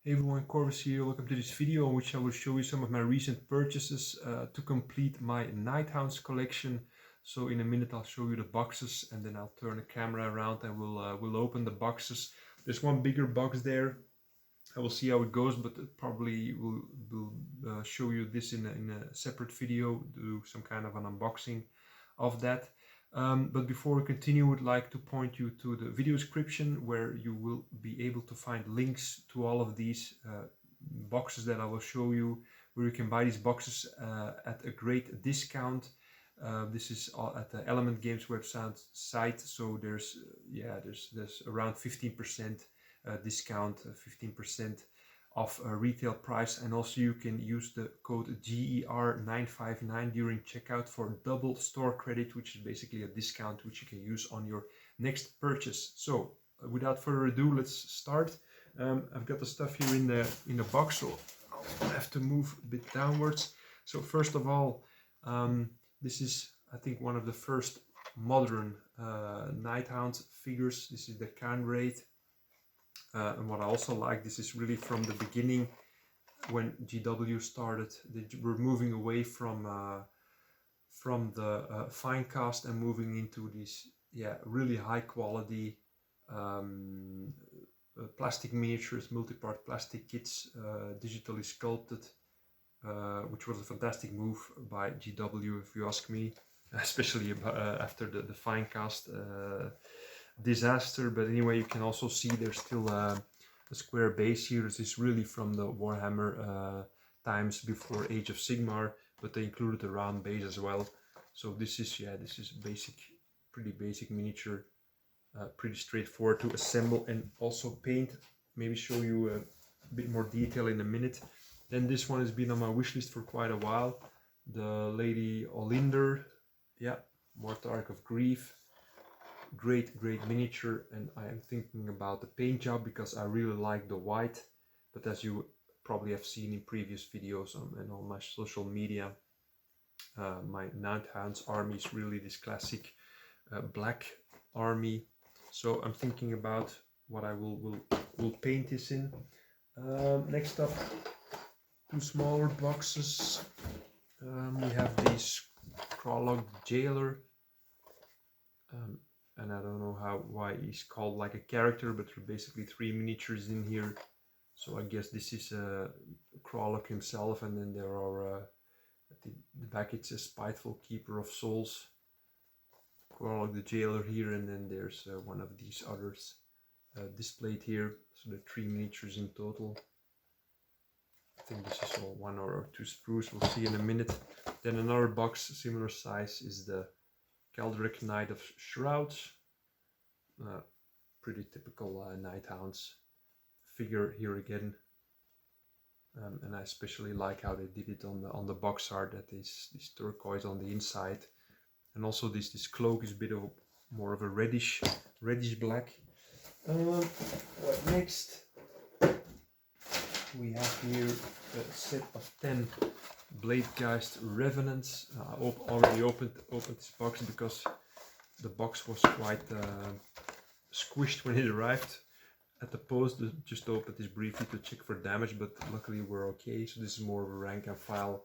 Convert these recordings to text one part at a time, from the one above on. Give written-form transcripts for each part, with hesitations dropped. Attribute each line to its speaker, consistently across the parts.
Speaker 1: Hey everyone, Corvus here. Welcome to this video in which I will show you some of my recent purchases to complete my Nighthaunts collection. So in a minute I'll show you the boxes and then I'll turn the camera around and we'll open the boxes. There's one bigger box there. I will see how it goes, but probably will show you this in a separate video, do some kind of an unboxing of that. But before we continue, I would like to point you to the video description where you will be able to find links to all of these boxes that I will show you, where you can buy these boxes at a great discount. This is all at the Element Games website site, so there's around 15% discount, 15% off retail price, and also you can use the code GER959 during checkout for double store credit, which is basically a discount which you can use on your next purchase. So without further ado, let's start. I've got the stuff here in the box, so I'll have to move a bit downwards. So first of all, this is, I think, one of the first modern Nighthounds figures. This is the Keldrick. And what I also like, this is really from the beginning when GW started. They were moving away from the fine cast and moving into these really high quality plastic miniatures, multi-part plastic kits, digitally sculpted, which was a fantastic move by GW if you ask me, especially after the fine cast disaster. But anyway, you can also see there's still a square base here. This is really from the Warhammer times before Age of Sigmar, but they included a round base as well. So this is basic, pretty basic miniature, pretty straightforward to assemble and also paint. Maybe show you a bit more detail in a minute. Then this one has been on my wish list for quite a while. The Lady Olynder, Mortarch of Grief. Great miniature, and I am thinking about the paint job because I really like the white, but as you probably have seen in previous videos and on my social media, my Nighthounds army is really this classic black army. So I'm thinking about what I will paint this in. Next up, two smaller boxes. We have this Prologue Jailer. And I don't know why he's called like a character, but there are basically three miniatures in here. So I guess this is Prologue himself, and then there are at the back it says Spiteful Keeper of Souls, Prologue the Jailer here, and then there's one of these others displayed here. So there are three miniatures in total. I think this is all one or two sprues, we'll see in a minute. Then another box, similar size, is the Keldrick Knight of Shrouds, pretty typical Nighthounds figure here again, and I especially like how they did it on the box art, that is this turquoise on the inside, and also this cloak is a bit of more of a reddish black. What next? We have here a set of 10 Blade Geist Revenants. I already opened this box because the box was quite squished when it arrived at the post. Just opened this briefly to check for damage, but luckily we're okay. So this is more of a rank and file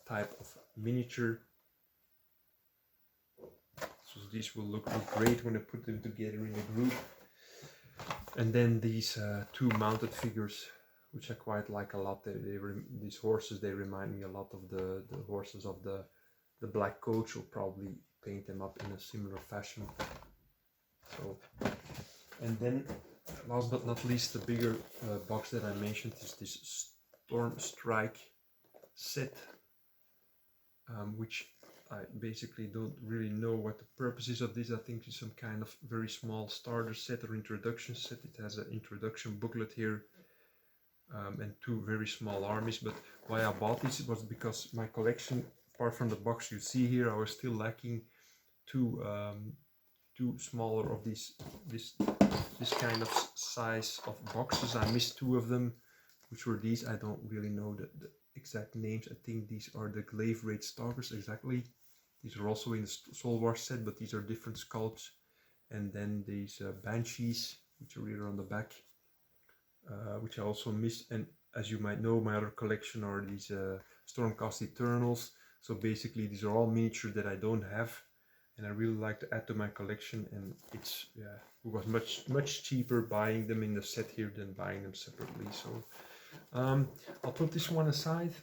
Speaker 1: type of miniature. So these will look great when I put them together in a group. And then these two mounted figures, which I quite like a lot. These horses, they remind me a lot of the horses of the Black Coach. Will probably paint them up in a similar fashion. So, and then last but not least, the bigger box that I mentioned is this Storm Strike set, which I basically don't really know what the purpose is of this. I think it's some kind of very small starter set or introduction set. It has an introduction booklet here. And two very small armies. But why I bought this was because my collection, apart from the box you see here, I was still lacking two smaller of this kind of size of boxes. I missed two of them, which were these. I don't really know the exact names. I think these are the Glaive Raid Stalkers exactly. These are also in the Soul War set, but these are different sculpts. And then these Banshees, which are here on the back. which I also missed. And as you might know, my other collection are these Stormcast Eternals. So basically these are all miniatures that I don't have, and I really like to add to my collection, and it was much cheaper buying them in the set here than buying them separately. So I'll put this one aside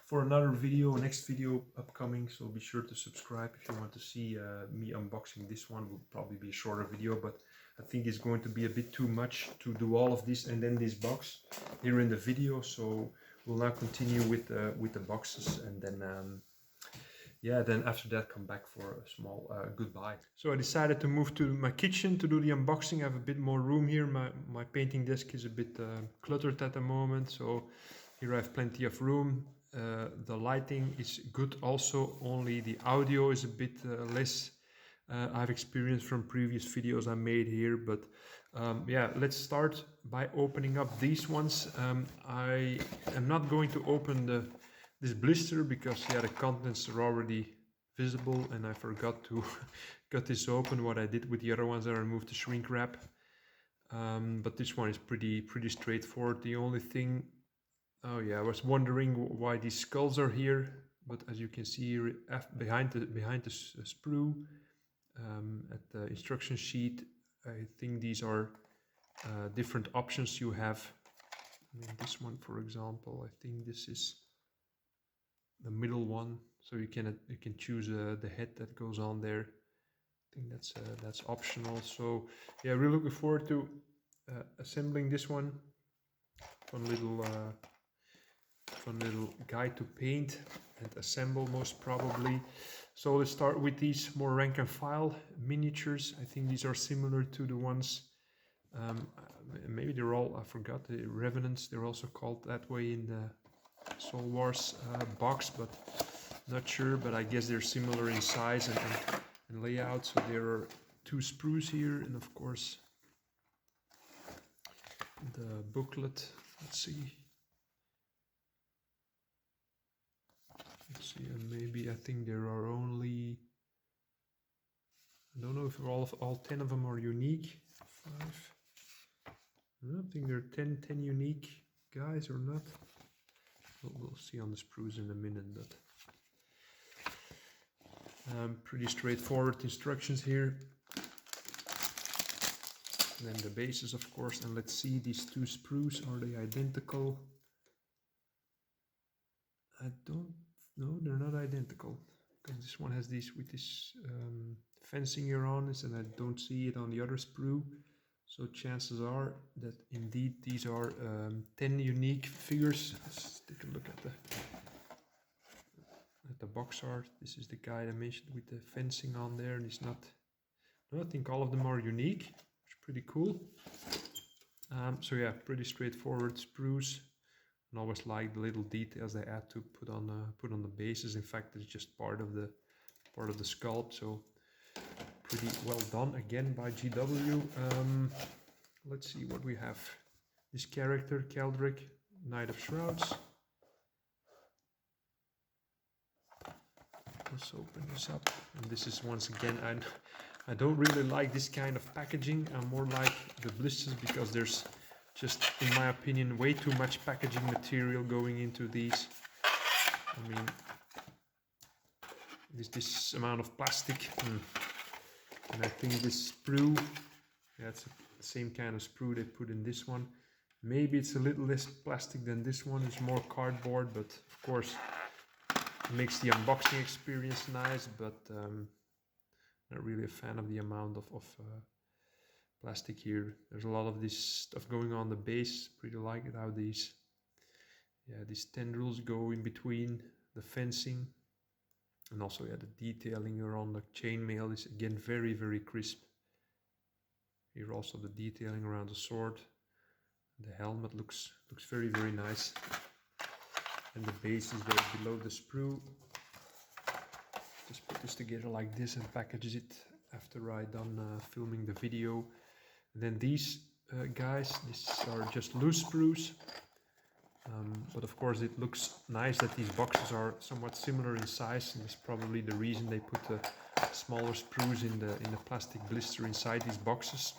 Speaker 1: for another video, next video upcoming, so be sure to subscribe if you want to see me unboxing this one. Will probably be a shorter video, but I think it's going to be a bit too much to do all of this and then this box here in the video. So we'll now continue with the boxes, and then then after that come back for a small goodbye. So I decided to move to my kitchen to do the unboxing. I have a bit more room here. My painting desk is a bit cluttered at the moment, so here I have plenty of room. The lighting is good also, only the audio is a bit less. I've experienced from previous videos I made here, but let's start by opening up these ones. I am not going to open this blister because the contents are already visible, and I forgot to cut this open. What I did with the other ones, I removed the shrink wrap, but this one is pretty straightforward. The only thing, I was wondering why these skulls are here, but as you can see here behind the sprue at the instruction sheet, I think these are different options you have. I mean, this one, for example, I think this is the middle one, so you can choose the head that goes on there. I think that's optional. So yeah, really looking forward to assembling this one. Fun little guide to paint and assemble, most probably. So let's start with these more rank and file miniatures. I think these are similar to the ones, maybe they're all, I forgot, the Revenants, they're also called that way in the Soul Wars box, but not sure. But I guess they're similar in size and layout. So there are 2 sprues here, and of course the booklet. Let's see, and maybe I think there are only, I don't know if all 10 of them are unique. 5. I don't think there are 10 unique guys or not. We'll see on the sprues in a minute, but pretty straightforward instructions here. And then the bases, of course, and let's see these 2 sprues, are they identical? I don't know, they're not identical, because this one has these with this fencing here on this, and I don't see it on the other sprue. So chances are that indeed these are 10 unique figures. Let's take a look at the box art. This is the guy I mentioned with the fencing on there, and it's not. No, I think all of them are unique, which is pretty cool. So yeah, pretty straightforward sprues, and always like the little details they add to put on the bases. In fact, it's just part of the sculpt. So pretty well done again by GW. Let's see what we have. This character, Keldrick, Knight of Shrouds. Let's open this up. And this is, once again, I don't really like this kind of packaging. I'm more like the blisters, because there's just, in my opinion, way too much packaging material going into these. I mean, this amount of plastic. And I think this sprue, it's the same kind of sprue they put in this one. Maybe it's a little less plastic than this one, it's more cardboard, but of course it makes the unboxing experience nice, but not really a fan of the amount of plastic here. There's a lot of this stuff going on the base. Pretty like it how these tendrils go in between the fencing. And also, the detailing around the chainmail is again very crisp. Here also the detailing around the sword. The helmet looks very nice. And the base is there below the sprue. Just put this together like this and package it after I done filming the video. And then these guys, these are just loose sprues. But of course it looks nice that these boxes are somewhat similar in size, and it's probably the reason they put the smaller sprues in the plastic blister inside these boxes.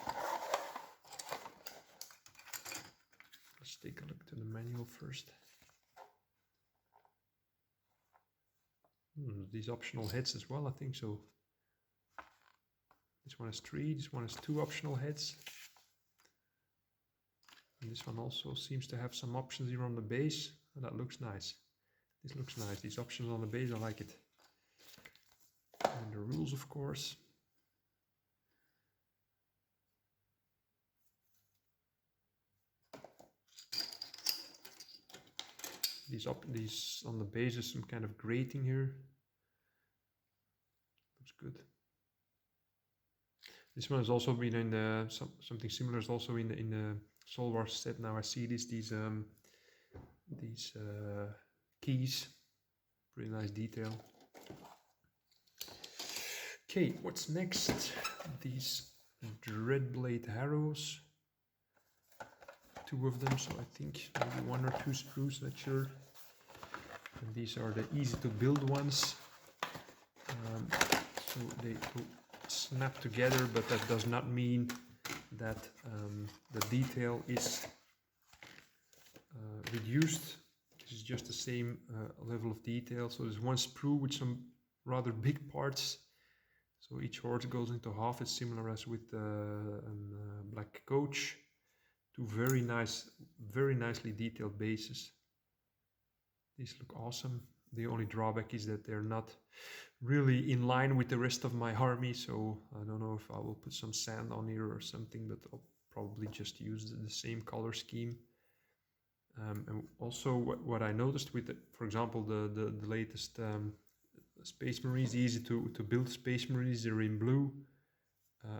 Speaker 1: take a look to the manual first. These optional heads as well, I think so. This one has 3, this one has 2 optional heads. And this one also seems to have some options here on the base. Oh, that looks nice. This looks nice. These options on the base, I like it. And the rules, of course. These on the base is some kind of grating here. Looks good. This one has also been in the something similar is also in the Soul Wars set. Now I see these keys. Pretty nice detail. Okay, what's next? These Dreadblade arrows. 2 of them, so I think maybe 1 or 2 sprues, not sure. And these are the easy to build ones. So they will snap together, but that does not mean that the detail is reduced. This is just the same level of detail. So there's 1 sprue with some rather big parts. So each horse goes into half. It's similar as with a black coach. 2 very nicely detailed bases. These look awesome. The only drawback is that they're not really in line with the rest of my army, so I don't know if I will put some sand on here or something, but I'll probably just use the same color scheme. And also what I noticed with, for example, the latest Space Marines, easy to build Space Marines, they're in blue.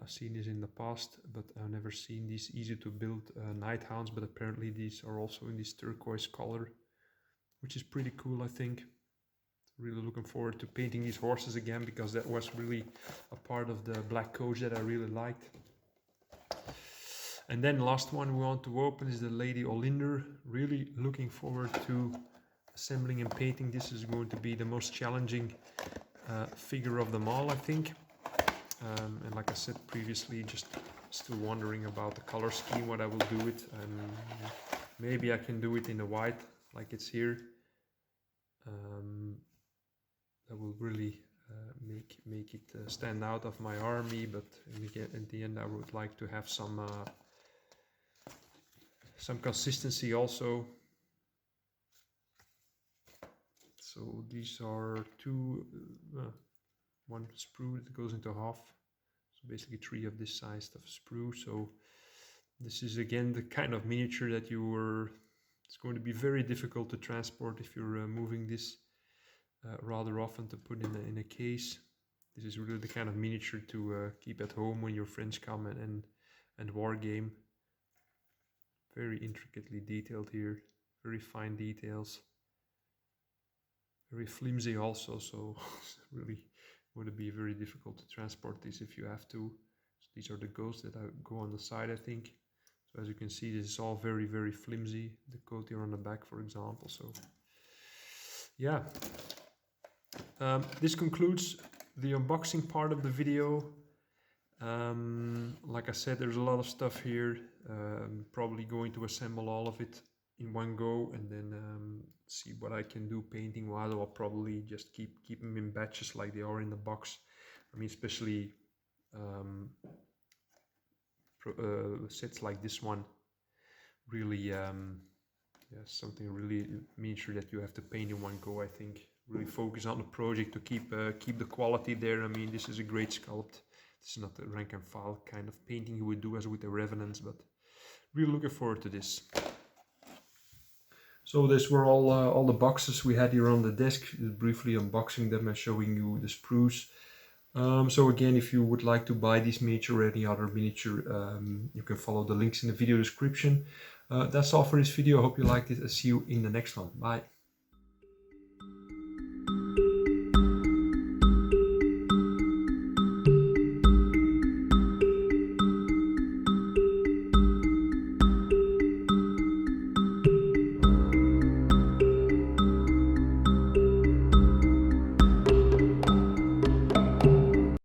Speaker 1: I've seen this in the past, but I've never seen these easy to build Nighthaunts, but apparently these are also in this turquoise color, which is pretty cool, I think. Really looking forward to painting these horses again, because that was really a part of the black coach that I really liked. And then last one we want to open is the Lady Olynder. Really looking forward to assembling and painting. This is going to be the most challenging figure of them all, I think. And like I said previously, just still wondering about the color scheme, what I will do it. Maybe I can do it in the white, like it's here. That will really make it stand out of my army, but in the end I would like to have some consistency also. So these are 1 sprue that goes into half, so basically 3 of this size of sprue. So this is again the kind of miniature that it's going to be very difficult to transport if you're moving this rather often, to put in a case. This is really the kind of miniature to keep at home when your friends come and war game. Very intricately detailed here, very fine details. Very flimsy also, so it's really going to be very difficult to transport this if you have to. So these are the ghosts that go on the side, I think. So as you can see, this is all very flimsy. The coat here on the back, for example. So yeah, this concludes the unboxing part of the video. Like I said, there's a lot of stuff here. Probably going to assemble all of it in one go and then see what I can do painting wise. I'll probably just keep them in batches like they are in the box. I mean, especially sets like this one, really something really miniature that you have to paint in one go. I think really focus on the project to keep the quality there. I mean, this is a great sculpt. This is not the rank and file kind of painting you would do as with the Revenants, but really looking forward to this. So these were all the boxes we had here on the desk. Just briefly unboxing them and showing you the sprues. So again, if you would like to buy this miniature or any other miniature, you can follow the links in the video description. That's all for this video. I hope you liked it. I'll see you in the next one. Bye.